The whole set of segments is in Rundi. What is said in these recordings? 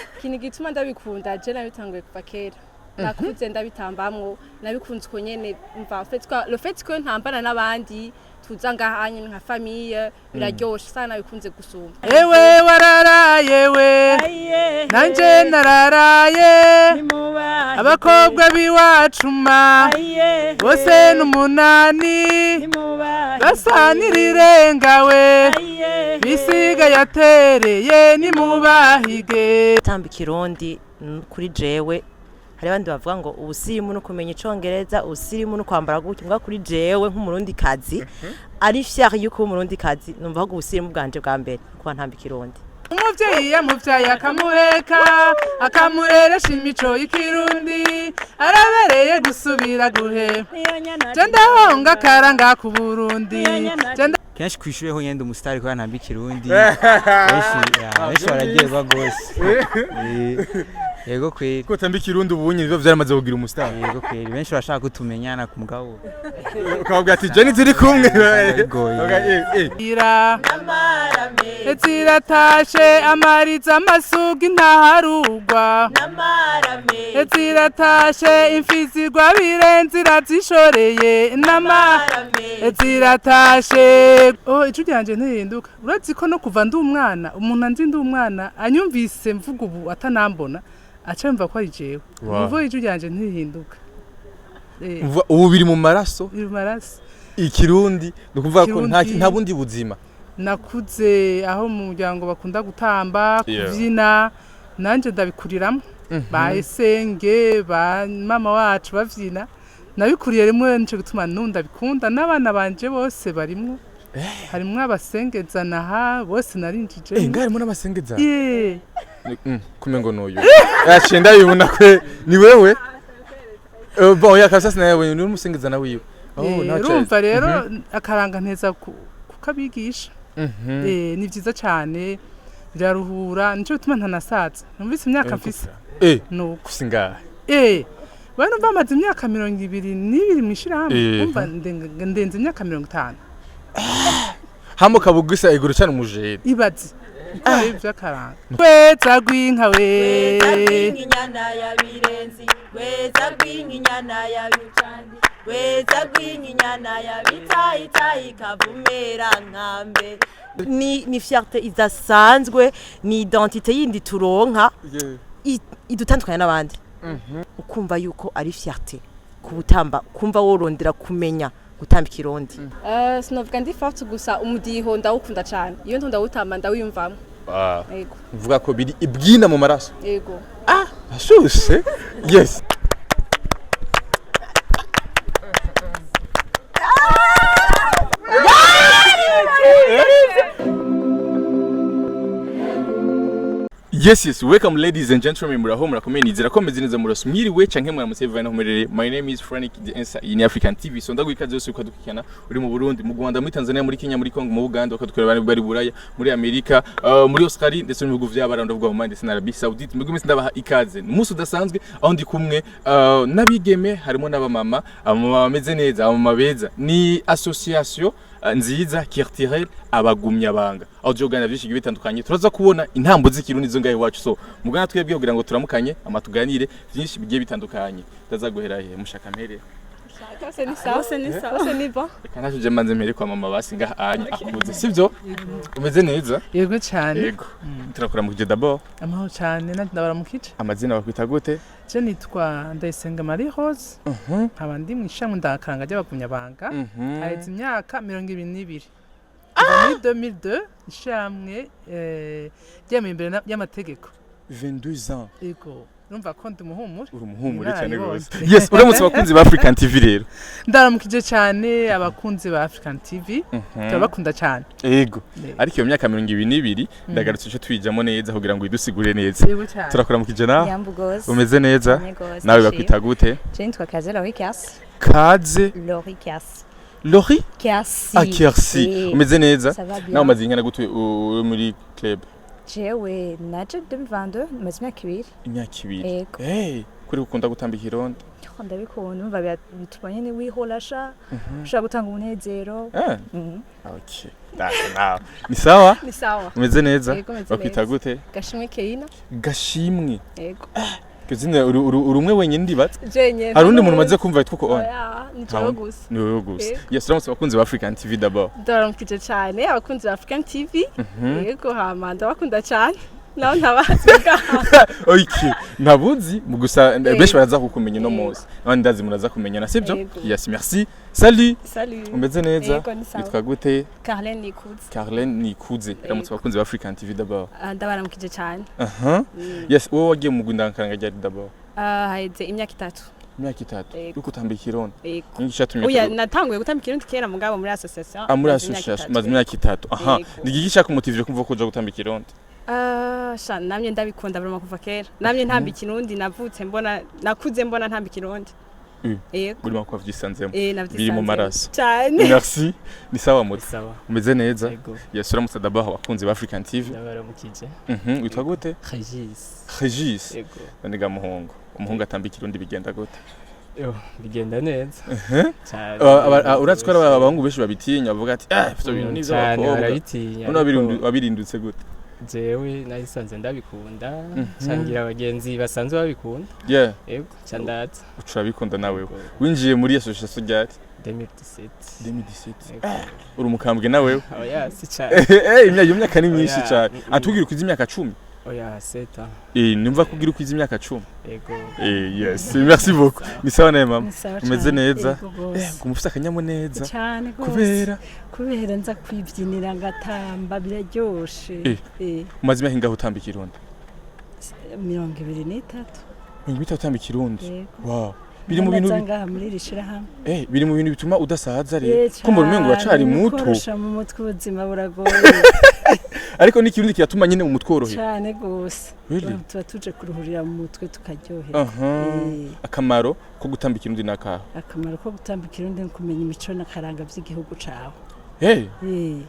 Ikintu gituma ndabikunda je nabitanguye kuva kera. Nakuze ndabitambamwo nabikunze ko nyene umva le fait que ntambana n'abandi tuza ngahanye nka famille biraryoshe sana bikunze gusuma. Ewe wararaye we nanje nararaye abakobwa biwacuma bose n'umunani basanirirengawe bisiga yatereye ni mubahige tamba ikirundi kuri jewe hari abandi bavuga ngo ubusirimu no kumenya icongereza ubusirimu no kwambara gutyo mbwa kuri jewe nk'umurundi kazi ari fier yuko umurundi kazi numva ko ubusirimu bwanje bwa mbere kuba ntamba ikirundi umuvyeyi yamuvyaye akamuheka akamureresha imico y'ikirundi arabereye gusubira guhe je ndahonga karanga ku Burundi kenshi kwishure ho yenda umusitari ko ntamba ikirundi benshi baragerwa gose yego kweli ko tamba ikirundi ubunye biba vyaramaze kugira umusitari yego kweli benshi bashaka kutumenyana ku mugabo ukabwira ati je nituri kumwe yego ira ziratashe amariza amasugi ntaharugwa ziratashe imfizigwa birenze irazishoreye ziratashe ico ryanje ntihinduka urazi ko no kuva ndi umwana umuntu anzi ndi umwana anyumvise mvuga ubu atanambona acha mva ko ari jewe umvo ico ryanje ntihinduka ubu biri mu maraso ikirundi nukuvuga ko nta bundi buzima nakuze aho mu muryango bakunda gutamba kuvyina nanje ndabikuriramo ba esenge ba mama wacu bavyina nabikuriye rimwe nico gutuma nunda bikunda n'abana banje bose barimwo harimwo abasengeza naha bose narinjije ngarimo n'abasengeza kumengo noyo yacenda yibona kwe ni wewe bon yakasasa nawe ni umusengeza na wiwe urumva rero akaranga nteza kukabigisha ni vyiza cyane biraruhura nico bituma ntanasaza numvise imyaka mfise nuko kusinga bano bamaze imyaka 22 mwishirahamwe umva ndenze imyaka 50 hamo kabugisa iguru cyane umujeri ibazi ivyo karanga weza gwinka we inyana ya birenzi weza gw'inyana ya bicandi weza gw'inyana ya bitayi kavumera nkambe ni fierté idasanzwe ni identité yindi turonka idutandukanya n'abandi ukumva yuko ari fierté kubutamba kumva worondera kumenya gutamba ikirundi sinovuga ndi forte gusa umudiho ndawukunda cyane iyo ndawutamba ndawiyumvamo yego uvuga ko biri ibwina mu maraso yego ashushe yes Yes, welcome ladies and gentlemen, muraho murakomeye nizira ko meze neza muraso mwiriwe canke muramutse bivana homerere. My name is Frank the answer in African TV. So ndagwikaze yose ukadukikana uri mu Burundi, mu Rwanda, muri Tanzania, muri Kenya, muri Congo, mu Uganda, ukadukorera bari Buraya, muri Amerika, muri Australia ndetse no mu bihugu vy'abaranda bwa Oman ndetse na Arabie Saoudite. Mugumye ndabaha ikaze. Umunsi udasanzwe aho ndi kumwe nabigeme harimo n'abamama, abamama bameze neza, abamama beza. Ni association nziza kirtirel abagumya banga aho jogana byinshi bitandukanye turaza kubona intambo z'ikirundi zo ngaye wacu so mugana twebwe kugira ngo turamukanye amatuganire byinshi bigiye bitandukanye ndaza guhera he mushaka mpere c'est ni bon kana tuje manze mpere kwa mama basinga akuze sivyo umeze neza yego cyane yego turakora mu kije d'abord amaho cyane ndabara mu kice amazina bakwita gute je nitwa Ndayisenga Marie Rose abandi mwishamwe ndakaranga ry'abagumya banga ahetse imyaka 22 muri 2002 ishamwe ryemeye imbere y'amategeko 22 ans yego numva ko ndi muhumure uri muhumure cyane gose yes uramutse abakunzi ba African TV rero ndaramukije cyane abakunzi ba African TV turabakunda cyane yego ariko iyo myaka 22 ndagarutse cyo twijamo neza kugira ngo idusigure neza turakora mukije na umeze neza nawe bakwita gute je nitwa Kaze Lorikas Kaze Lori Kiasi umeze neza nawe umaze ingana gute muri club jewe naje 2022 maze imyaka 2 kuri gukunda gutamba ikirundi ndabikunda umva bitubanye ni wiholasha ushaka gutanga umunezero okay naho ni sawa Ni sawa. umeze neza Yego, meze bakwita neza. gute Gashimwe Keina. Gashimwe Yego. kizina urumwe wenyine ndibatse Jenye. hari undi muntu umaze kumva yitwa ko on Oya, ni jewe gusa. ni wowe gusa Yego. yes uramutse abakunzi ba African TV d'abord Ndaramukije cyane abakunzi ba African TV. Yego hama ndabakunda cyane. Naho ntabazi ngaha. okay nabuzi mu gusa benshi baraza kukumenya no munsi abandi ndazi muraza kumenya na sibyo Yego. yes merci salut Salut. umeze neza Yego, ni sawa. witwa gute Carlene Nikuze. Carlene Nikuze uramutse abakunzi ba African TV d'abord Ndabaramukije cyane. yes wowe wagiye mu gundankaranga ryari d'abord Haheze imyaka 3. imyaka 3 Yego. uko utambika irondo Yego. n'icyatumye Oya natanguye gutambika irundi kera mugabo muri association. muri association maze imyaka 3 aha Yego. ni igiki cyakumotivije kumva ko uja gutambika irondo Sha namye ndabikunda buri kuva kera. Namye ntambika irundi nakuze mbona ntambika irundi. Yego. buri makwa vyisanzemo Navyisanze. biri mu maraso Cyane. merci ni sawa muto Sawa. umeze neza Yego. yes uramutse d'abord abakunzi ba African TV Ndabaramukije. witwa gute Regis. Regis Yego. baniga umuhungu atambika irundi bigenda gute Yo, bigenda neza. Cyane. uratse ko abahungu benshi babitinya bavuga ati ivyo bintu ni cyane ivy'abakobwa barabitinya. none ariko wabirindutse gute jewe nahisanze ndabikunda. Cangira abagenzi basanzwe babikunda. yeah Yego, candatsa. ucurabikunda nawe winjiye muri association ryari 2017. 2017 Yego. uri umukambwe nawe Oya, si cyane. imyaka ni myinshi Oya. cyane atubwira uko imyaka 10 Oya, seta. numva kugira uko imyaka 10 Yego. yes merci beaucoup ni sawa nawe mama Sawa umeze cane. neza Yego gose. kumufisa akanyamuneza Cyane gose. kubera nza kwibyinira ngatamba biraryoshe. umaze imyaka ingaho utambika irundi 23. Ngwita utambika irundi Yego. wow biri mu bintu ngaha muri rishira hamwe. biri mu bintu bituma udasaza rero ko mbona umengo uracari muto Kurusha mu mutwe ubuzima buragoye. ariko n'ikirundi kiratuma nyine mu mutwe worohera Cyane gose. Really? Tuba tuje kuruhurira mu mutwe tukaryoherwa. akamaro ko gutambika irundi nakaho Akamaro ko gutambika irundi ni kumenya imico n'akaranga by'igihugu cawe.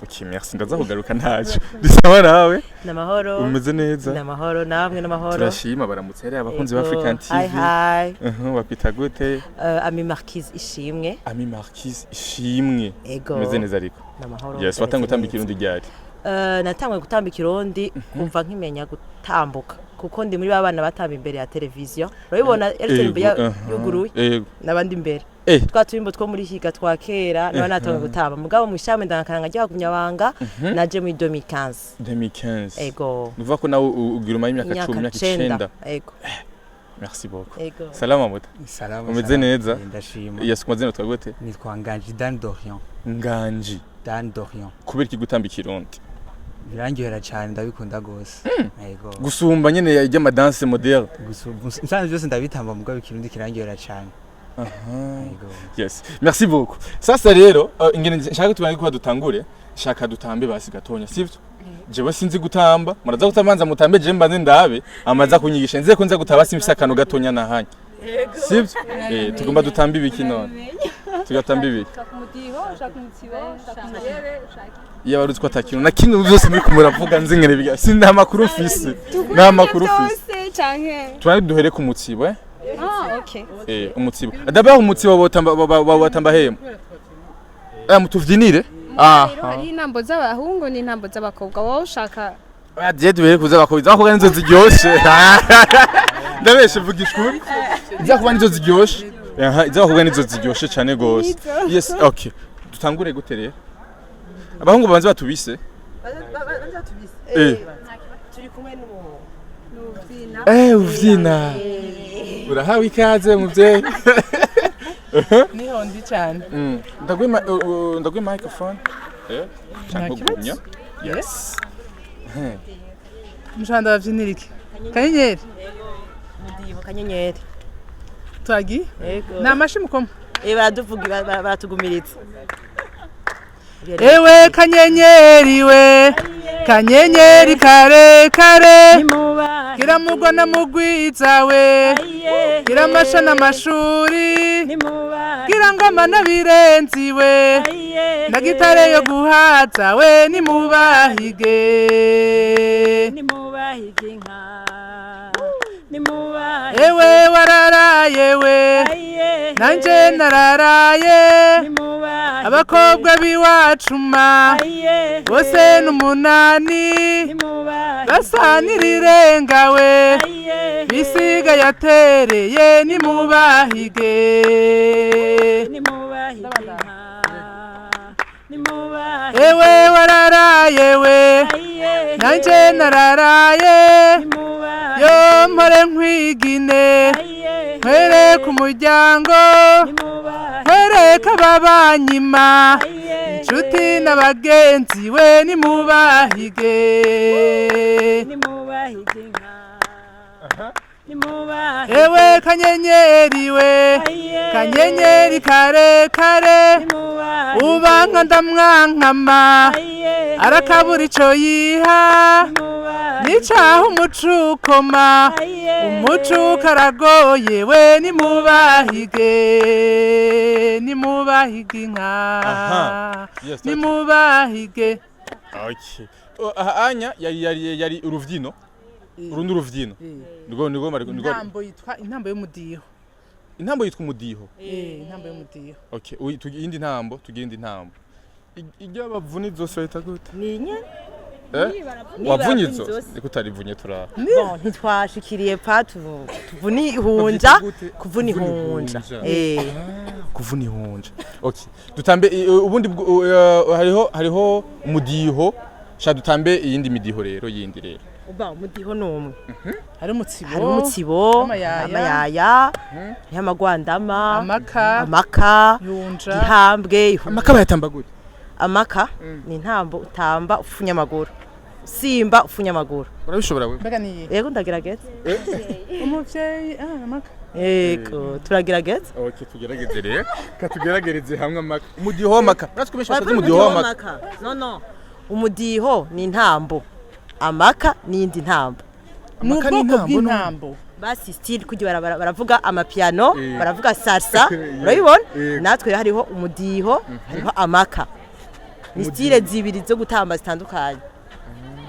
okay merci ndaza kugaruka ntacyo bisaba nawe Namahoro. umeze neza Namahoro namwe namahoro. turashima baramutse rero abakunzi ba African TV Hi. wapita gute Ami Marquise ishimwe. Ami Marquise ishimwe Ego. umeze neza ariko Namahoro. yes watanga gutambika irundi ryari Natangwe gutambika irondi kumva nkimenya gutambuka kuko ndi muri babana batamba imbere ya televiziyo urabibona imbere yuguruye nabandi imbere twaturimbo two muri higa twa kera naba natangwe gutamba mugabo mu ishame ndakaranga rya kunyabanga naje muri 2015 ego nuva ko nawe ugira imyaka 10 imyaka 9 ego merci beaucoup ego salama muto Salama. umeze neza Ndashima. yes kumazina twagute Nitwa Nganji Dan Dorian. Nganji Dan Dorian. kubera iki gutambika irundi Birangihera cyane ndabikunda gose. Yego. gusumba nyene yajya ma danse moderne Nsanzwe byose ndabitamba mugabo ikirundi kirangihera cyane. Yego. Yes merci beaucoup sasa rero ingene nshaka tubange ko dutangure shaka dutambe basi gatonya sivyo jewe sinzi gutamba muraza gutamanza mutambe je mbanze ndabe amaza kunyigisha nze ko nza gutaba simfisa kano gatonya nahanye sivyo tugomba dutambe ibiki none tugatamba ibiki iyo barutse atakintu na kimwe byose muri kumuravuga nzi ngene biga sinda makuru mfise nta makuru mfise twari duhere ku mutsibo Okay. umutsibo d'abord umutsibo botamba hemo mutuvyinire Rero hari intambo z'abahungu n'intambo z'abakobwa wowe ushaka je duhere kuza abakobwa nizo ziryoshe ndabeshe vugishwe izakuba nizo ziryoshe izakuba nizo ziryoshe cyane gose yes okay dutangure gute rero abahungu banze batubise turi kumwe uvyina urahawe ikaze muvyeyi niho ndi cyane ndagwe microphone kibazo. yes mushanda bavyinira iki kanyenyeri mudiho kanyenyeri twagi yego ni amashi mukoma baraduvuga baratugumiritse ewe kanyenyeri we kanyenyeri kare kare gira mugwa na mugwiza we gira amasha n'amashuri gira ngoma n'abirenzi we na gitare yo guhaza we nimubahige ewe wararaye we nanje nararaye abakobwa biwacuma bose n'umunani basa n'irirengawe bisiga yatereye nimubahige ewe wararaye we nanje nararaye yo mpore nkwigine nkwere ku muryango nkwereka ababanyima inshuti n'abagenzi we nimubahige ewe kanyenyeri we kanyenyeri kare kare ubanka ndamwankama arakabura ico yiha nicaho umucukoma umucuka aragoye we nimubahige nimubahige inka nimubahige. Anya yari uruvyino urundi uruvyino intambo yitwa intambo y'umudiho. Intambo yitwa umudiho. Intambo y'umudiho. Okay, iyindi ntambo tugira indi ntambo. Ijya bavuni zose bita gute? Ni nye? Wavunyizo ikutarivunye tura. Bon, ntitwashikiriye pa tuvuni ihunja, kuvuni ihunja. Kuvuni ihunja. Okay. Dutambe ubundi hariho umudiho. Sha dutambe iyindi midiho rero yindi rero. Uba umudiho numwe. Hari umutsibo, amayaya, y'amagwandama, amaka, ihambwe, amaka bayatamba gute? Amaka ni intambo utamba ufunya amaguru. Simba ufunya amaguru. Urabishobora wewe? Mbega niye? Yego ndagerageza. Umuvyeyi amaka. Yego turagerageza. Okay, tugerageze rero. Katugerageze hamwe amaka. Umudiho w'amaka. Natwe bashaka umudiho w'amaka. No. Umudiho ni intambo. Amaka ni indi ntambo. N'ubwoko bw'intambo. Basi style kugira baravuga amapiano, baravuga salsa. Urabibona? Natwe hariho umudiho, hariho amaka. Ni style zibiri zo gutamba zitandukanye.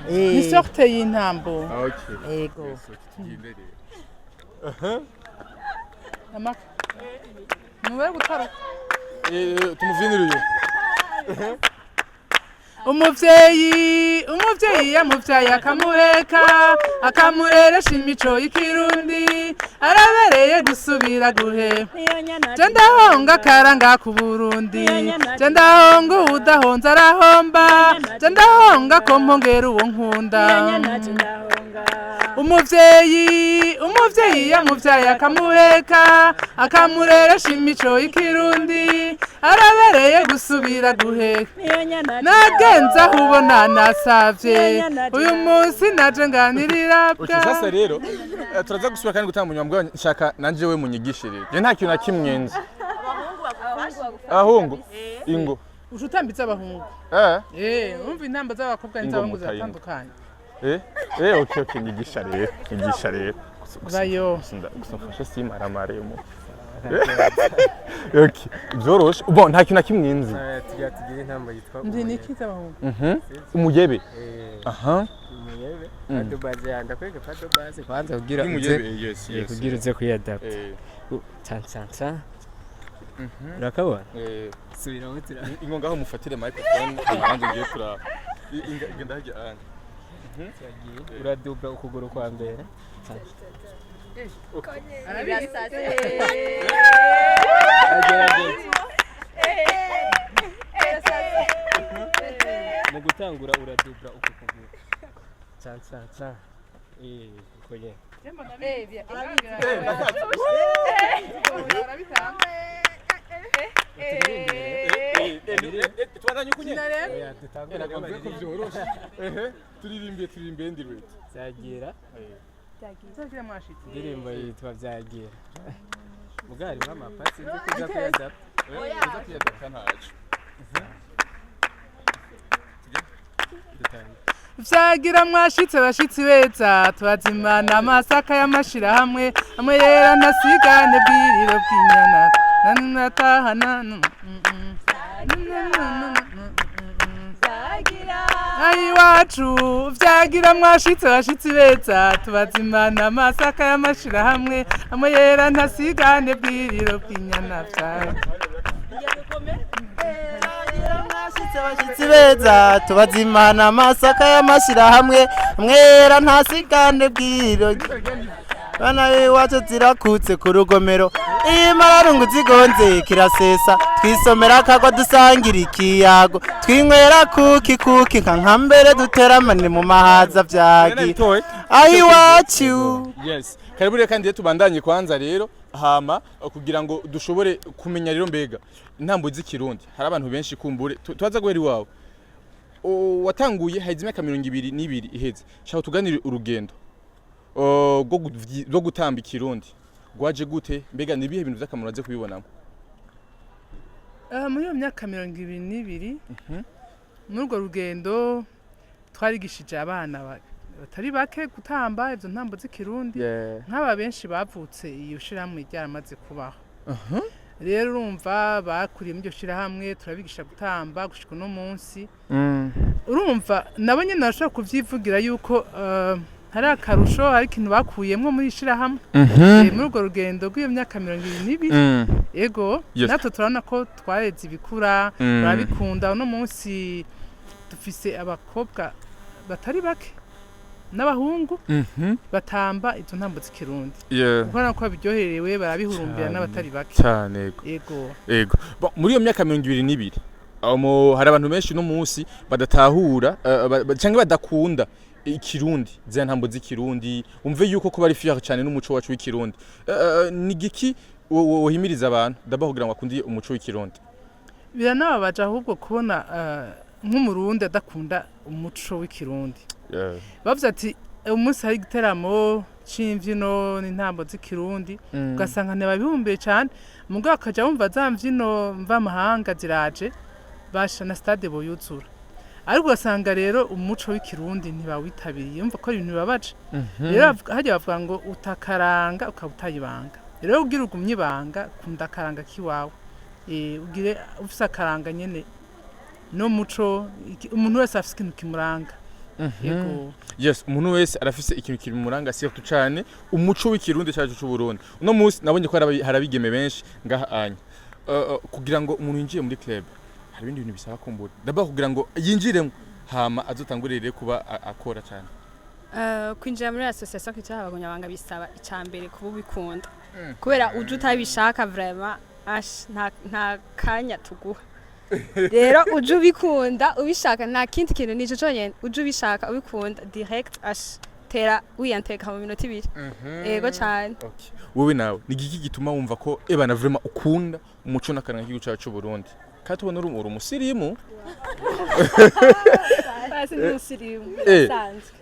Ni sorte y'intambo. Okay. Yego. Amaka. Nuwe gutaruka. Tumuviniriye. Umuvyeyi yamuvyaye akamuheka akamureresha imico y'ikirundi arabereye gusubira guhe je ndahonga karanga ku Burundi je ndahonga udahonza arahomba je ndahonga ko mpongera uwo nkunda umuvyeyi yamuvyaye akamuheka akamureresha imico y'ikirundi arabereye gusubira guhe nagenza ubona nasavye uyu munsi naje nganirira bwa. Okay, sasa rero turaza gusubira kandi gutanga munyambwa nshaka nanje we munyigishire je nta kintu nakimwenzi ahungu ingo ushutambitse abahungu umva intamba z'abakobwa n'iz'abahungu zatandukanye okay nyigisha rero bayo gusafasha simaramare mu okay byoroshe bon nta kintu nakimwenzi tugira intambo yitwa ndi nikiza abahungu umuyebe umuyebe adobaze yanda kwege padobaze kwanza kugira kugira uze kuyadapta tsa urakabona subiraho tura ingo ngaho mufatire microphone nanjye ngiye tura ingenda hajya uradubla ukuguru kwa mbere mu gutangura uradubla ukuguru tsa ukoye turirimbe ndirwe zagira mwashitse indirimbo yitwa vyagira mugari w'amapasi nzi kuza kuyadapta kuza kuyadapta ntacu vyagira mwashitse bashitsi beza twazimana amasaka y'amashira hamwe amwe yera nasigane bwiriro bw'inyana nanatahana Ai wacu vyagira mwashitse bashitsi beza tubazimana amasaka y'amashira hamwe amwe yera ntasigane bwiriro bw'inyana vyagira abashitsi beza tubazimana amasaka y'amashyirahamwe mwera ntasigane bwiro bana iwacu zirakutse ku rugomero iyi mararungu zigonze kirasesa twisomera akagwa dusangira ikiyago twinywera kuki nka mbere duteramane mu mahaza vyagi aho iwacu. Yes, karibu rero kandi tubandanye kwanza rero hama kugira ngo dushobore kumenya rero mbega intambo z'ikirundi hari abantu benshi kumbure tubaza guhera iwawe watanguye haize imyaka 22 iheze shaka tuganire urugendo rwo gutamba ikirundi gwaje gute mbega nibihe bintu vy'akamaro aze kubibonamo muri iyo myaka 22 muri urwo rugendo twarigishije abana batari bake gutamba ivyo ntambo z'ikirundi nk'aba benshi bavutse iyo shirahamwe ryaramaze kubaho rero urumva bakuriye mu iryo shirahamwe turabigisha gutamba gushika no munsi urumva nabo nyene nashobora kuvyivugira yuko hari akarusho hari ikintu bakuyemwo muri shirahamwe muri urwo rugendo rw'iyo myaka 22 ego natwe turabona ko twareze ibikura barabikunda no munsi dufise abakobwa batari bake n'abahungu batamba izo ntambo z'ikirundi ubona ko babiryoherewe barabihurumbira n'abatari bake cyane ego muri iyo myaka 22 hari abantu benshi no munsi badatahura cyangwa badakunda ikirundi za ntambo z'ikirundi umve yuko ko bari fier cyane n'umuco wacu w'ikirundi ni giki wohimiriza abantu dabahugira ngo akundiye umuco w'ikirundi biranababaje ahubwo kubona nk'umurundi adakunda umuco w'ikirundi bavuze ati umunsi hari igiteramo c'imvyino n'intambo z'ikirundi ugasanga ntibabihumbiye cyane mugabo akaja wumva za mvyino mva mahanga ziraje basha na stade boyuzura ariko ugasanga rero umuco w'ikirundi ntibawitabiriye umva ko ari ibintu bibabaje rero hajya bavuga ngo utakaranga ukabutayibanga rero ugira ugumye ibanga kunda akaranga kiwawe ugire ufise akaranga nyene no muco umuntu wese afise ikintu kimuranga yes umuntu wese arafise ikintu kimuranga surtout cyane umuco w'ikirundi cyacu cy'u Burundi uno munsi nabonye ko harabigeme benshi ngaha anya kugira ngo umuntu yinjiye muri club hari ibindi bintu bisaba kumbura ndaba kugira ngo yinjiremo hama azotangurire kuba akora cyane kwinjira muri association kitwa abagonyabanga bisaba icambere kuba ubikunda kubera uje utabishaka vraiment nta kanya tuguha rero uje ubikunda ubishaka nta kindi kintu nico cyonyene uje ubishaka ubikunda direct tera wiyanteka mu minota 2 ego cyane wowe nawe ni giki gituma wumva ko ebana vraiment ukunda umuco n'akaranga k'igihugu cyacu cy'u Burundi katubona uri umusirimu basi ni umusirimu sanzwe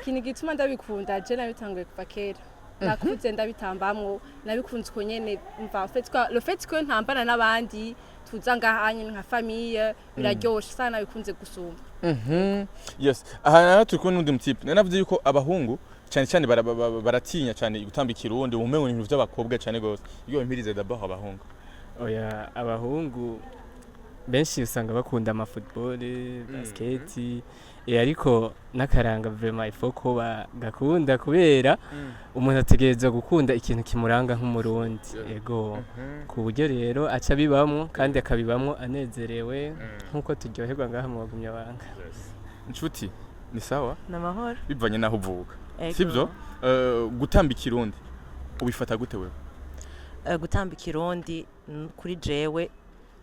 kintu gituma ndabikunda je nabitanguye kuva kera nakuze ndabitambamwo nabikunze ko nyene mva le fait que ntambana n'abandi tuza ngahanye nka famille biraryoshe sana bikunze gusumba yes aha turi kubona undi mutipe nanavuze yuko abahungu cyane cyane baratinya cyane gutamba ikirundi umenye ibintu by'abakobwa cyane gose iyo impirize dabaho abahungu oya abahungu benshi usanga bakunda ama football basket ariko nakaranga vraiment ifoko bagakunda kubera umuntu ategereza gukunda ikintu kimuranga nk'umurundi ego ku buryo rero aca bibamwo kandi akabibamwo anezerewe nkuko turyoherwa ngaha mu bagumya banga inshuti ni sawa namahoro bivanye naho uvuka sibyo gutamba ikirundi ubifata gute wewe gutamba ikirundi kuri jewe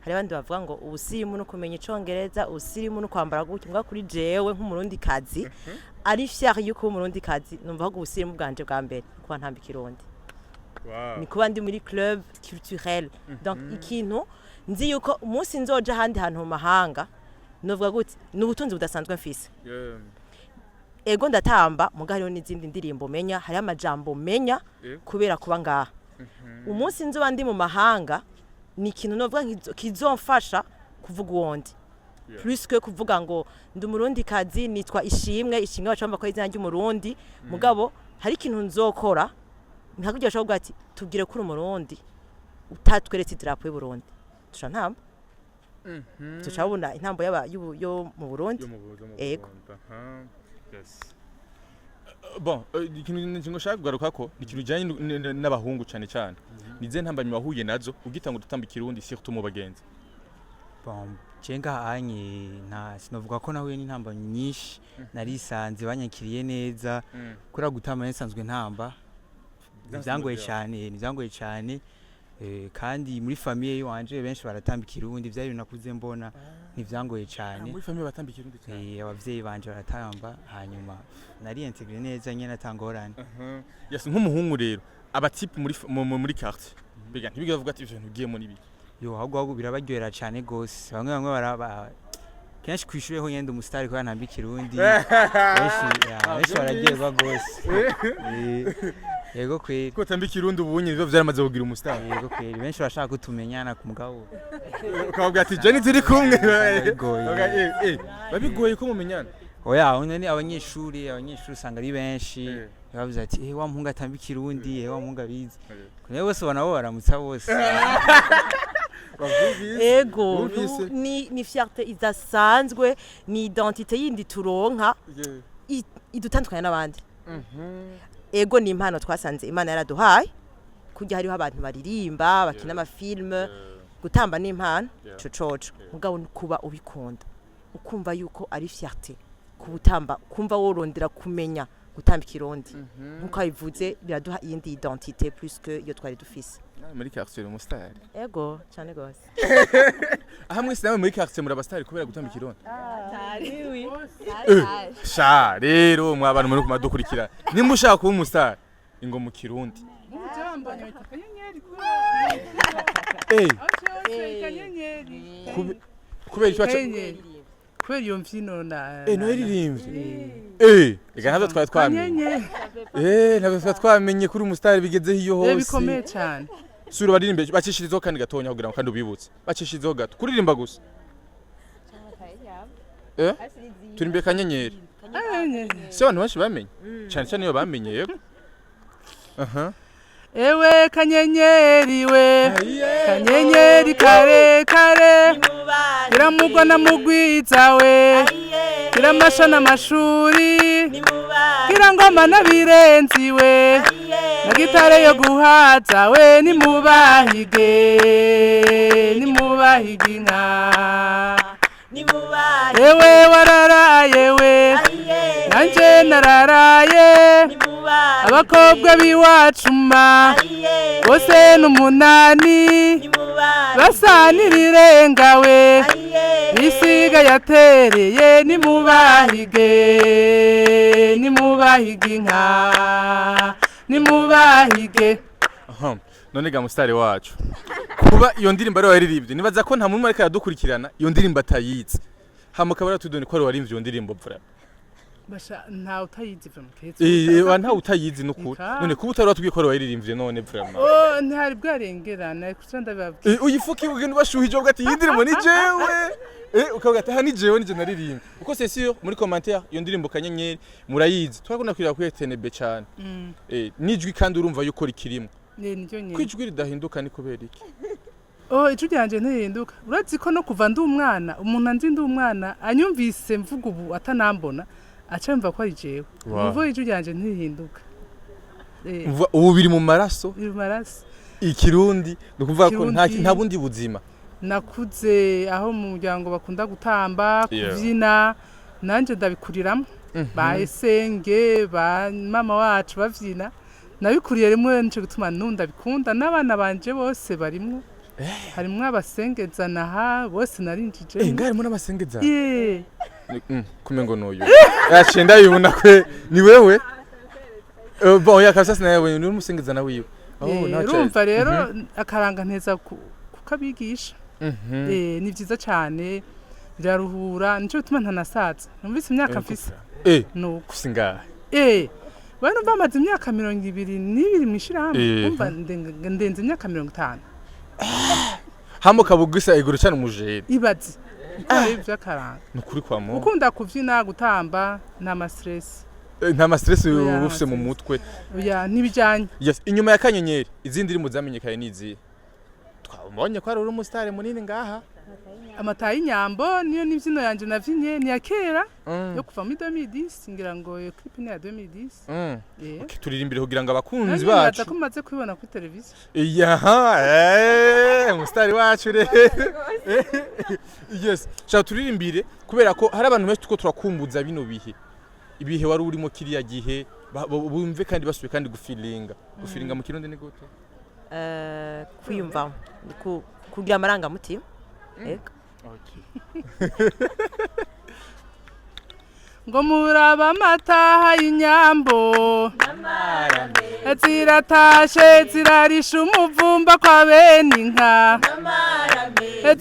hari abandi bavuga ngo ubusirimu no kumenya icongereza ubusirimu no kwambara gutyo mbwa kuri jewe nk'umurundi kazi ari fier yuko umurundi kazi numva ko ubusirimu bwanje bwa mbere kuba ntamba ikirundi ni kuba ndi muri club culturel donc ikintu nzi yuko umunsi nzoja handi hantu mu mahanga novuga gute n'ubutunzi budasanzwe mfise ego ndatamba mugariho n'izindi ndirimbo menya hari amajambo menya kubera kuba ngaha umunsi nzoba ndi mu mahanga ni ikintu novuga kizomfasha kuvuga uwondi plus que kuvuga ngo ndi umurundi kazi nitwa ishimwe bacamba ko izina ry'umurundi mugabo hari ikintu nzokora ntakujya cyo ati tubwire kuri umurundi utatweretse idarapo y'u Burundi tushantamba tucabona intambo yo mu Burundi ego yes bon ikintu ngoshaka kugaruka ko ikintu janye n'abahungu cyane cyane nize ntambanye wahuye nazo ugitanga gutamba ikirundi surtout mu bagenzi bon cenga hanye sinovuga ko nahuye n'intamba nyinshi narisanze banyakiriye neza kura gutamba nsanzwe ntamba nivyangoye cyane kandi muri famille wanje benshi baratamba ikirundi vyari nakuze mbona nivyangoye cyane muri famille batamba ikirundi cyane abavyeyi banje baratamba hanyuma nari integre neza nyene atangorane yes nk'umuhungu rero abatipe muri quartier biga ntibigavuga ati ibintu ugiye muri biki yo ahubwo birabaryohera cyane gose bamwe baraba kenshi kwishure ho nyende umusitari kwa ntamba ikirundi benshi bararyoherwa gose yego kweli ko tamba ikirundi ubunye bivyo vyaramaze kugira umusitari yego kweli benshi bashaka kutumenyana ku mugabo ukababwira ati Jenny turi kumwe babigoye ko mumenyana oya none abanyeshuri usanga ari benshi bavuze ati wa mpunga atamba ikirundi wa mpunga bizi kune bose banabo baramutsa bose ego ni fierté idasanzwe ni identité yindi turonka idutandukanya n'abandi ego ni impano twasanze Imana yaraduhaye kujya hariho abantu baririmba bakina amafilme gutamba ni impano cococo mugabo kuba ubikunda ukumva yuko ari fierté kubutamba kumva worondera kumenya gutamba ikirundi nkuko bivuze biraduha iyindi identité plus que yo twari dufise muri quartier umusitari ego cyane gose aha mwese namwe muri quartier muri abastari kubera gutamba ikirundi oui sha rero mwabantu muri kumadukurikira nimba ushaka kuba umusitari ingo mu kirundi kubera icyo kubera iyo mbyino noyiririmvye reka ntabwo twari twamenye ntabwo twari twamenye kuri umusitari bigezeho iyo hose bikomeye cyane sura baririmbe bacishirizeho kandi gatonya kugira ngo kandi ubibutse bacishirizeho gato kuririmba gusa turi imbere kanyenyeri si abantu benshi bamenye cyane cyane iyo bamenye yego ewe kanyenyeri we kanyenyeri kare kare iramugwa na mugwiza we iramasha n'amashuri irangoma n'abirenzi we na gitare yo guhaza we nimubahige inka ewe wararaye we nanje nararaye abakobwa biwacuma bose n'umunani basa n'irirenga we bisiga yatereye nimubahige inka nimubahige none ga musitari wacu kuba iyo ndirimbo ari waririmbye nibaza ko nta muntu ariko yadukurikirana iyo ndirimbo atayizi hamukabara tudone ko ari warimvye iyo ndirimbo vura basha nta utayizi vura muketse nta utayizi n'ukuri none kuba utari watubwiye ko ari waririmbye none vura ntihari bwarengerana kuko ndababwiye uyifuki ugenda ubashuhije ubwo ati iyi ndirimbo ni jewe ukavuga ati aha ni jewe nije naririmbye uko c'est sûr muri commentaire iyo ndirimbo kanyenyeri murayizi twakunda kwira kuri TNB cyane nijwi kandi urumva yuko rikirimwe nijyo nyine kwijwi ridahinduka ni kubera iki ijwi ryanje ntihinduka urazi ko no kuva ndi umwana umuntu anzi ndi umwana anyumvise mvuga ubu atanambona aca yumva ko ari jewe ubu ijwi ryanje ntihinduka ubu biri mu maraso ikirundi nukuvuga ko nta bundi buzima nakuze aho mu muryango bakunda gutamba kubyina nanje ndabikuriramo ba esenge ba mama wacu bavyina nabikuriye rimwe nico gutuma ndabikunda n'abana banje bose barimwe harimwe abasengeza naha bose narinjije ngarimo n'abasengeza kumengo noyo yacenda yibona kwe ni wewe bon yakasasa nawe ni umusengeza nawe wiwe urumva rero akaranga nteza kukabigisha ni byiza cyane biraruhura nico gutuma ntanasaza numvise imyaka mfise nuko singahe bano bamaze imyaka 22 mwishirahamwe umva ndenze imyaka 50 hamo kabugisa iguru cyane umujeri ibazi ivyo karanga nukuri kwa mu ukunda kuvyina gutamba nta stress ufise mu mutwe nibijanye yes inyuma ya kanyenyeri izindi iri muzamenyekaye nizi twabonye ko ari umusitari munini ngaha amataha y'inyambo niyo n'imbyino yanjye nabyinye ni iya kera yo kuva muri 2010 ngira ngo iyo clip ni ya 2010 okay turirimbire kugira ngo abakunzi bacu ko maze kubibona kuri televiziyo umusitari wacu rero yes shaka turirimbire kubera ko hari abantu benshi tuko turakumbuza bino ibihe wari urimo kiriya gihe bumve kandi basubiye kandi gufilinga mu kirundi ni gute kwiyumva kugira amarangamutima ego ngo muraba amataha y'inyambo ziratashe zirarisha umuvumba kwa bene inka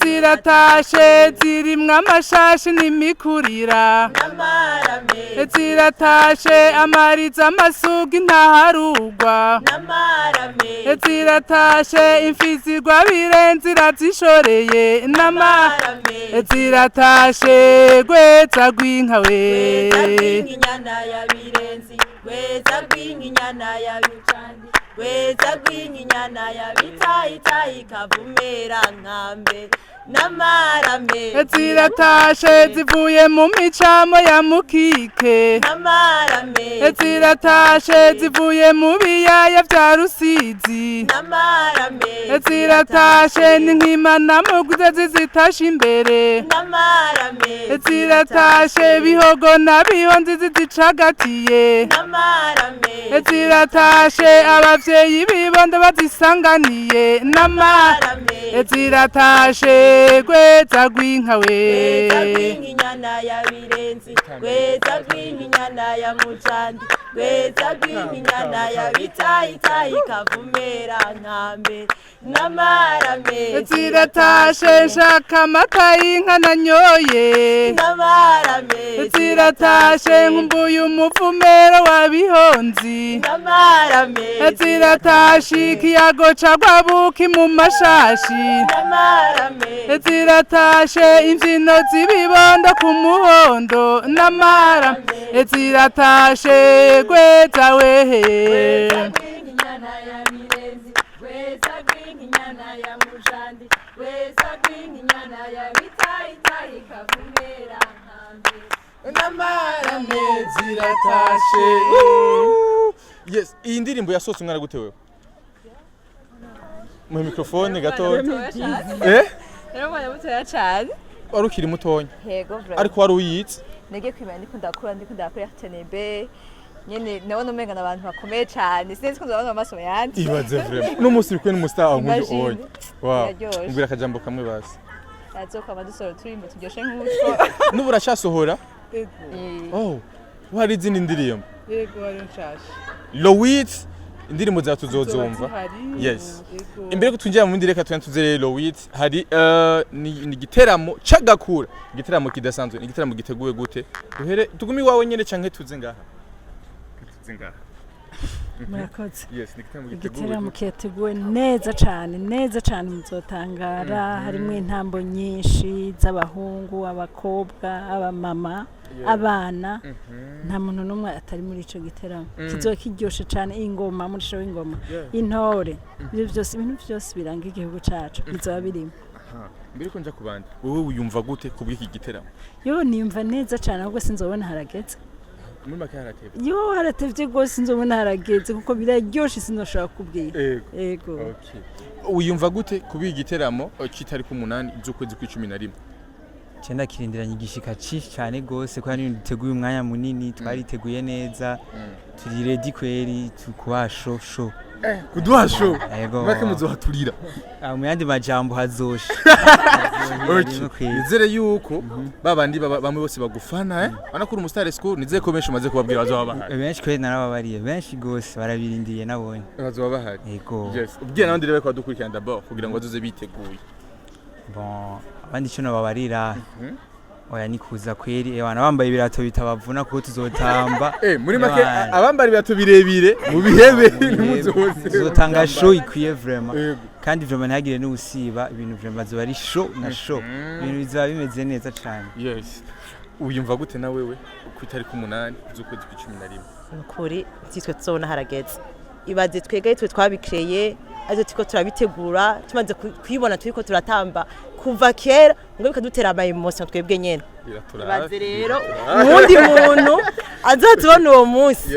ziratashe zirimwo amashashi n'imikurira ziratashe amariza amasugi ntaharugwa ziratashe imfizigwa birenze irazishoreye ziratashe gweza gw'inka we inyana ya birenzi gweza gw'inyana ya bicandi gweza gw'inyana ya bitayi kavumera nkambe namarame ziratashe zivuye mu micamo ya mukike namarame ziratashe zivuye mu biyaya vya Rusizi namarame ziratashe n'inkimana muguze zizitashe imbere namarame ziratashe bihogo na bihonzi zizicagatiye namarame ziratashe abavyeyi bibondo bazisanganiye namarame ziratashe gweza gw'inka we inyana ya birenzi gweza gw'inyana ya mucandi gweza gw'inyana ya bitayi kavumera nkambe namarame ziratashe nshaka amata y'inka nanyoye namarame ziratashe nkumbuye umuvumero wa bihonzi namarame ziratashe ikiyago cagwabuki mu mashashi namarame ziratashe imbyino z'ibibondo ku muhondo namara ziratashe gweza wehe inyana ya birenzi gweza gw'inyana ya mujandi gweza gw'inyana ya bitayi kavumera nkambe namarame ziratashe yes iyi ndirimbo yasohotse umwana gute wewe mu mikrofone gatoya rero mwana mutoya cyane wari ukiri mutonya yego ariko wari uyitse nege kwimana ndiko ndakora TNB nyene nabona umenga nabantu bakomeye cyane sinzi ko ndabona amaso yandi ibaze vraiment no musi bikwe n'umustar nkundi oye wow Yaryoshe. umbira akajambo kamwe basi azoka badusoro turimbo turyoshe nk'utwo nubu urashasohora oh wari izindi ndirimbo yego wari nshasha Lowit indirimbo za tuzozumva yes imbere ko tunjira mu ndireka tuzere Lowit hari ni giteramo cagakura giteramo kidasanzwe ni giteramo giteguwe gute duhere tugumi wawe nyene canke tuze ngaha murakoze yes ni igiteramo cyateguwe neza cyane muzotangara harimo intambo nyinshi z'abahungu abakobwa abamama abana nta muntu n'umwe atari muri ico giteramo kizoba kiryoshe cyane ingoma muri show ingoma intore ibintu byose biranga igihugu cacu bizoba birimo mbere ko nja kubandi wowe uyumva gute kubw'iki giteramo yo niyumva neza cyane ahubwo sinzobona harageze muri make haratevye yo haratevye gose sinzobona harageze kuko biraryoshe sinoshaka kubwira yego okay uyumva gute kubw'iki giteramo kitari ku 8 z'ukwezi kwa 11 cyenda kirindiranye igishika cishi cyane gose kwa nini duteguye umwanya munini twariteguye neza turi ready kweri tukubasho show kuduhasho yego make muzohaturira mu yandi majambo hazosha okay nizere yuko babandi bamwe bose bagufana banakura umustar school nizeye ko benshi maze kubabwira bazoba bahari benshi kweri narababariye benshi gose barabirindiye nabonye bazoba bahari yego yes ubwiye nabandi rebe ko badukurikirana d'abord kugira ngo bazoze biteguye bon abandi cyo nababarira oya nikuza kweri ewana bambaye ibirato bitabavuna kuko tuzotamba muri make abambara ibirato birebire mu bihebe tuzotanga show ikwiye vraiment kandi vraiment ntagire n'ubusiba ibintu vraiment zo ari show na show ibintu bizaba bimeze neza cyane yes uyumva gute na wewe kwitari ku 8 z'ukwezi kwa 11 ukuri titwe tuzona harageze ibaze twege twe twabikireye azo tiko turabitegura tumaze kwibona turiko turatamba kuva kera ngo bikadutera ama emotion twebwe nyene baze rero uwundi muntu azotubona uwo munsi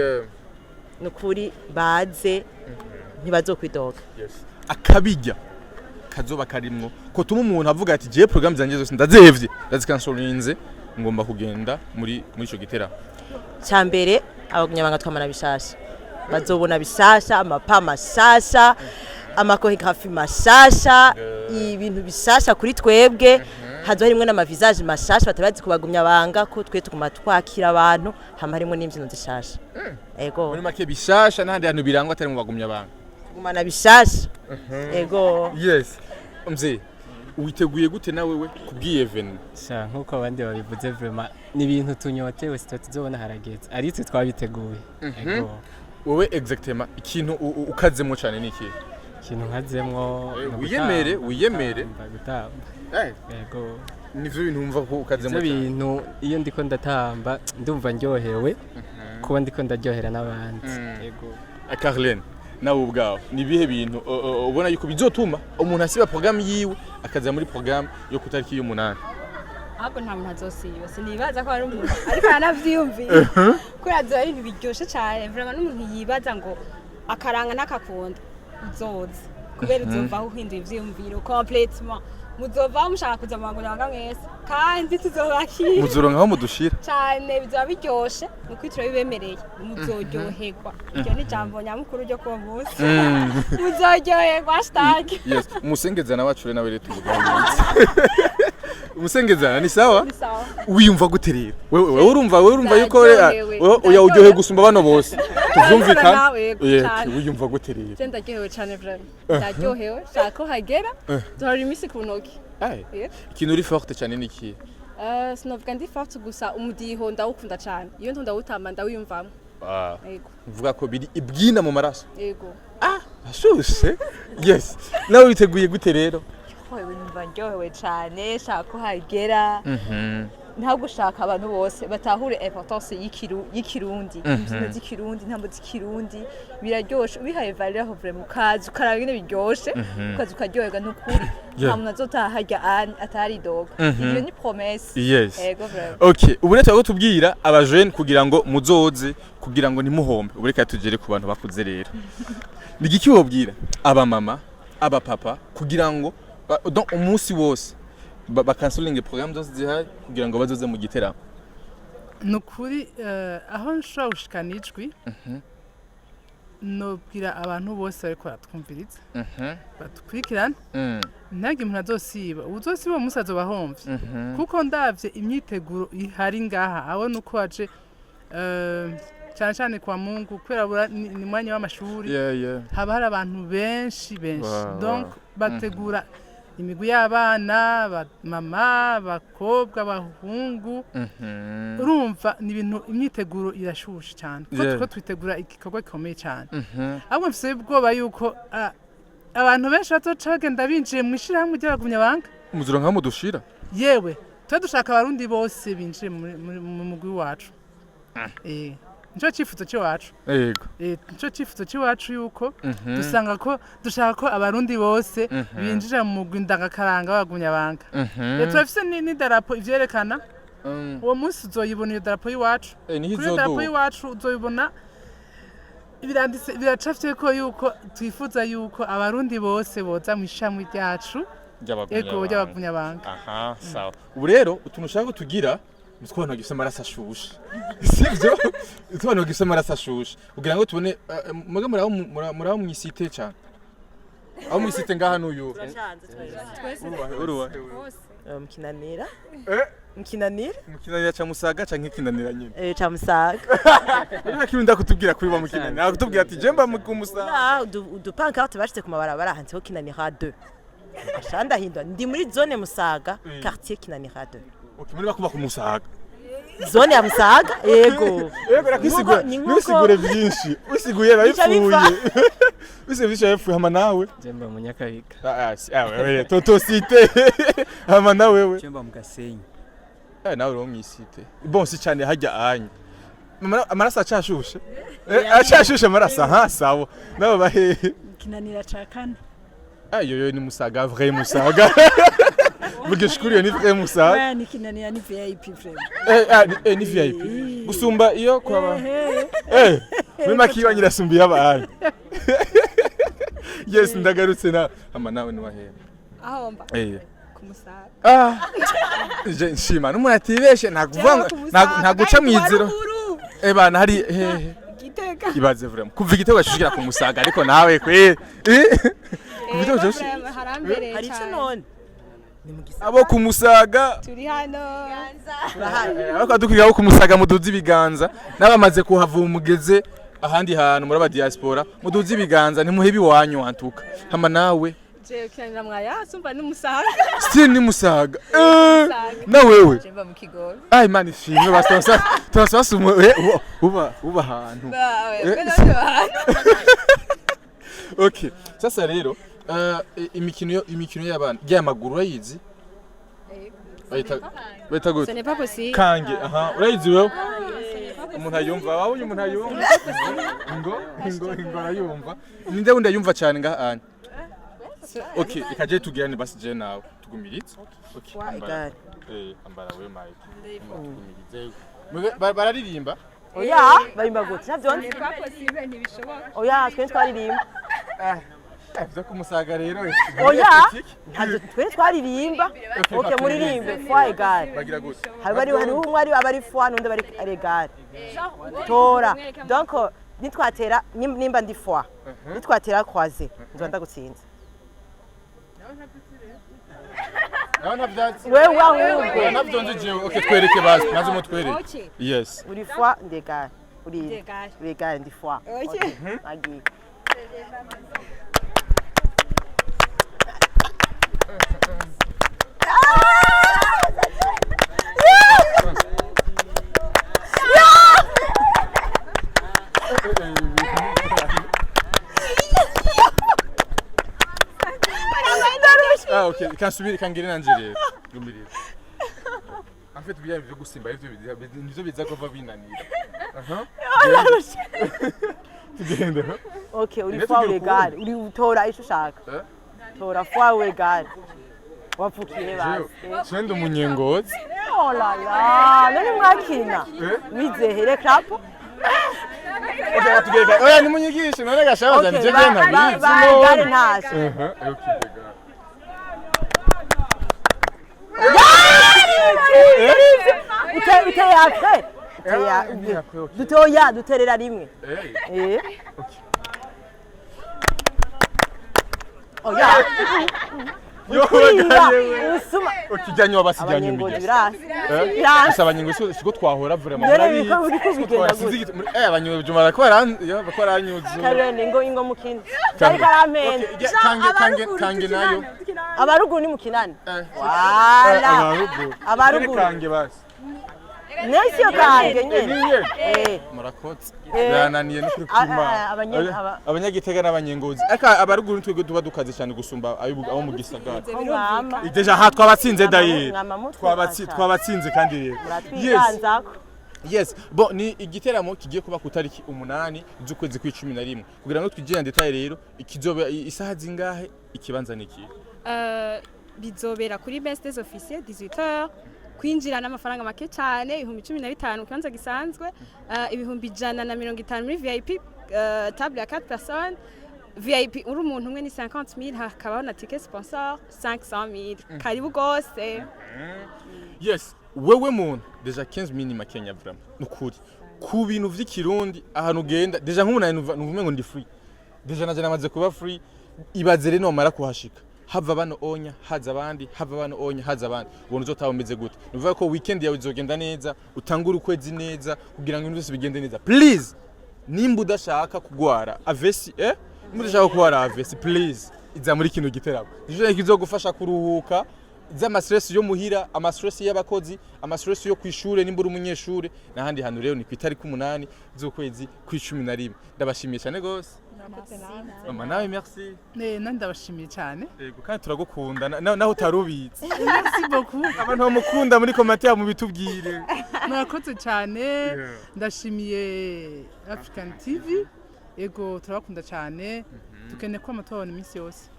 nukuri baze ntibazokwidoga akabijya kazoba karimwo ko tuma umuntu avuga ati je program zanje zose ndazevye ndazikansorinze ngomba kugenda muri ico gitera cyambere abagunyabanga twamana bishasha bazobona bishasha amapa mashasha amakoreografi mashasha ibintu bishasha kuri twebwe hazo harimwe n'amavisage mashasha batabazi kubagumya banga ko twe tuguma twakira abantu hama harimo n'imbyino zishasha ego muri make bishasha n'ahandi hantu birangwa atari mu bagumya banga kugumana bishasha ego yes mzee witeguye gute nawe we kubwiye even sha nkuko abandi babivuze vraiment ni ibintu tunyotewe tuzobona harageze ari twe twabiteguye ego wowe exactement ikintu ukazemo cyane niki ikintu nkazemwo wiyemere gutamba ego nivyo bintu umva ko ukazemo cyane ibintu iyo ndiko ndatamba ndumva ndyohewe kuba ndiko ndaryohera n'abandi ego Carlene nawe ubwawe ni bihe bintu ubona yuko bizotuma umuntu asiba program yiwe akaza muri program yo kutariki y'umunani ahubwo nta muntu azosiba sinibaza ko ari umuntu ariko yanavyiyumviye kuraza ibintu biryoshe cyane vraiment n'umuntu yibaza ngo akaranga nakakunda uzoza kubera uzumva uhinduye ivyiyumviro complètement muzova mushaka kuza mu baguranga mwese kandi tuzobakira muzoronka aho mudushira cyane bizoba biryoshe nuko itiro bibemereye muzoryoherwa iryo ni jambo nyamukuru ryo kuwa munsi muzoryoherwa hashtag yes musengezana wacu rero nawe tuvuganiriza umusengezana ni sawa wiyumva gute rero wewe urumva yuko oya uryohe gusumba bano bose tuvyumvikana wiyumva gute rero je ndaryohewe cyane vraiment ndaryohewe shaka hagera duhora imisi ku ntoki ikintu uri forte cyane niki sinovuga ndi forte gusa umudiho ndawukunda cyane iyo ndawutamba ndawiyumvamo yego uvuga ko biri ibwina mu maraso yego ashushe yes nawe witeguye gute rero wewe numva ndyohewe cyane shaka hagera nta gushaka abantu bose batahure importance y'ikirundi imbyino z'ikirundi ntambo z'ikirundi biraryoshe bihaye valeur vraiment kazi ukaraba nyine biryoshe ukazi ukaryoherwa n'ukuri nta muntu azotaha harya atari doga iyo ni promesse yego vraiment okay ubu rero twako tubwira abajene kugira ngo muzoze kugira ngo nimuhombe ubureka tugere ku bantu bakuze rero nigiki wobwira aba mama aba papa kugira ngo donc umunsi wose bakansolinge program zose zihari kugira ngo bazoze mu giteramo nukuri aho nshobora gushikana ijwi nobwira abantu bose bariko baratwumviriza batukurikirana ntagire umuntu azosiba uzosiba uwo munsi azobahomvye kuko ndavye imyiteguro ihari ngaha abona uko waje cyane cyane kwa Mungu kubera ni mwanya w'amashuri haba hari abantu benshi donc bategura imigwi y'abana mama bakobwa bahungu urumva ni ibintu imyiteguro irashushe cyane kuko twitegura igikorwa gikomeye cyane ahubwo mfise ubwoba yuko abantu benshi bazoca bagenda binjiye mu ishirahamwe ry'abagumya banga muzura nka mudushira yewe twe dushaka abarundi bose binjiye mu mugwi wacu nico cifuzo cyacu yego nico cifuzo cyacu yuko dusanga ko dushaka ko abarundi bose binjira mu mugwi ndangakaranga bagumya banga turafise ni darapo ivyerekana uwo munsi uzoyibona iyo darapo y'iwacu kuri darapo y'iwacu uzoyibona biracafye ko yuko twifuza yuko abarundi bose boza mu ishamwe ryacu yego ry'abagumya banga sawa ubu rero utuntu ushaka tugira mutwana gifise amaraso ashushe sivyo utwana gifise amaraso ashushe kugira ngo tubone muga muraho mwisite cyane aho mwisite ngaha n'uyu uruwa mkinanira mkinanira cha musaga canke kinanira nyine cha musaga rero kirinda kutubwira kuri ba mkinanira akutubwira ati jemba mu musaga udupancarte bashitse ku mabarabara handitseho kinanira 2 ashanda hindwa ndi muri zone musaga quartier kinanira 2 ukimuri bakuba ku musaga zone ya musaga yego nisigure byinshi usiguye bayifuye usibisha yafuye hama nawe jemba munyakabiga wewe toto site hama nawe wewe jemba mugasenyi nawe ro mwisite bon si cyane hajya anya amaraso acashushe acashushe amaraso sawa nawe bahe kinanira ca 4 Yo ni musaga vrai musaga. Mugishukuri yo ni vrai musaga. Oya ni kinani ya ni VIP friend. Ni VIP. Gusumba iyo kwa mima kiyo nyirasumbiye abantu. Yes ndagarutse na ama nawe ni wahera. Ahomba. Kumusaga. Je nshima n'umuntu atibeshe ntakuvuga ntaguca mwiziro. Bana hari Gitega. Ibaze vraiment. Kuva igitego cyushikira ku musaga ariko nawe kwe. Kubitego cyose. Harambere. hari icyo none Abo ku musaga. Turi hano. Abakadukira ku musaga muduzi ibiganza nabamaze kuhava umugeze ahandi hantu muri aba diaspora muduzi ibiganza ntimuhe biwanyu antuka. Hama nawe Je kyanira mwaya sumva n'umusaga. si ni musaga. Na wewe. Jemba mu Kigobe. Ai mani shimwe basta twasumwe uba hantu. Okay. Sasa rero imikino y'abana y'amaguru urayizi? Beta gute? Ce n'est pas possible. Kange urayizi wewe? Umuntu ayumva wawe umuntu ayumva. Ngo arayumva. Ninde wundi ayumva cyane ngaha. Okay, ikaje tugirane basi je nawe tugumiritse. Okay. Ambara we mai. Bararirimba? oya barimba gute navyo Ce n'est pas possible ntibishoboka. oya twe twaririmba Byo kumusaga rero. oya ntabyo twe twaririmba okay muririmbe foi egal Bagira gute? hari umwe ari abari foi n'undi bari egal tora donc nitwatera nimba ndi foi nitwatera croiser nzonda gutsinza wewe ahubwo Navyonje jewe. Okay twereke basi maze mutwereke. Yes. uri foi ndegal uri Egal. egal ndi foi Okay. agi Okay, kansubiri kangire nanjye gumirira. En fait bien byo gusimba ivyo biza kuva binanira. Tugenda. okay uri foi egal uri utora ico ushaka tora foi egal wapfukire basi Shendo munyengozi. oh la la nani mwakina wizehere klapo Okay tugenda. Oya nimunyigishe none gashabaza nje genda bizi no. gare ntazo uteye apre dutoya duterera rimwe oya usuma ukijyanyo basijyanyo abanyengozi Gusa abanyengozi siko twahora vraiment. Dore biko bigenda gute abanyengozi barakora baranyuzu. karene ingo mukina cyari karamene Kange nayo. abaruguru ni mukinani wala abaruguru Kange basi. nesi yo kange nyene Murakotse. Yananiye no kurikuma. Abanyagitega n'abanyengozi. Aka abaruguru twego tuba dukaze cyane gusumba abo mu gisagara. Iteja ha twabatsinze dayi. Twabatsinze kandi rero. Yes, bo ni igiteramo kigiye kuba ku tariki 8 z'ukwezi kwa11 kugira ngo twijire detail rero ikizobe isaha zingahe ikibanza niki Bizobera kuri best des officiers 18h kwinjira n'amafaranga make cyane 15,000 kibanza gisanzwe 150 muri VIP table ya 4 personnes VIP uri umuntu umwe ni 50,000 hakabaho na ticket sponsor 500,000 karibu gose. Yes, wewe muntu deja 15,000 makenya vraiment nukuri ku bintu vy'ikirundi ahantu ugenda deja nk'umuntu nuvume ngo ndi free deja naje namaze kuba free ibaze rero mara kuhashika hava bano onya haza abandi hava bano onya haza abandi ubona uzotawumeze gute nuvuga ko weekend yawe izogenda neza utangura ukwezi neza kugira ngo ibintu byose bigende neza please nimba udashaka kugwara avesi mudashaka kugwara avesi please iza muri kino giteramo nijo kizogufasha kuruhuka zama stress yo muhira ama stress y'abakozi ama stress yo kwishure nimba uri umunyeshure nahandi hantu rero ni kwitari ku 8 z'ukwezi kwa11 ndabashimiye cyane gose mama nawe merci ndabashimiye cyane yego kandi turagukunda naho utarubitse merci beaucoup abantu bamukunda muri commentaire mu bitubwire murakoze cyane ndashimiye African TV ego turabakunda cyane dukeneye ko amatora iminsi yose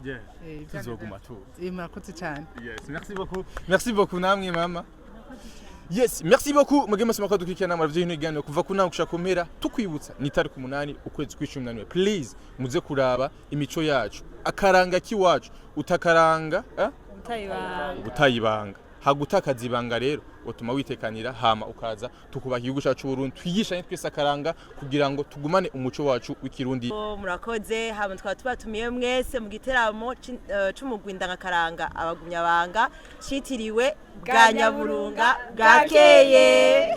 tuzoguma tu murakoze cyane merci beaucoup namwe mama. Yes, merci beaucoup. Mwege mwese mwaka dukikana maravyo hino iganiro kuva kuna gushaka kumpera tukwibutsa ni tariki 8 ukwezi kwa 11. Please muze kuraba imico yacu. Akaranga kiwacu utakaranga utayibanga. Hagutakaza ibanga rero utuma witekanira hama ukaza tukubaha igihugu cyacu Burundi twigishanye twese akaranga kugira ngo tugumane umuco wacu w'ikirundi. Murakoze hama twatumiye mwese mu giteramo c'umugwinda ngakaranga abagumya banga citiriwe bwa Nyaburunga bwakeye.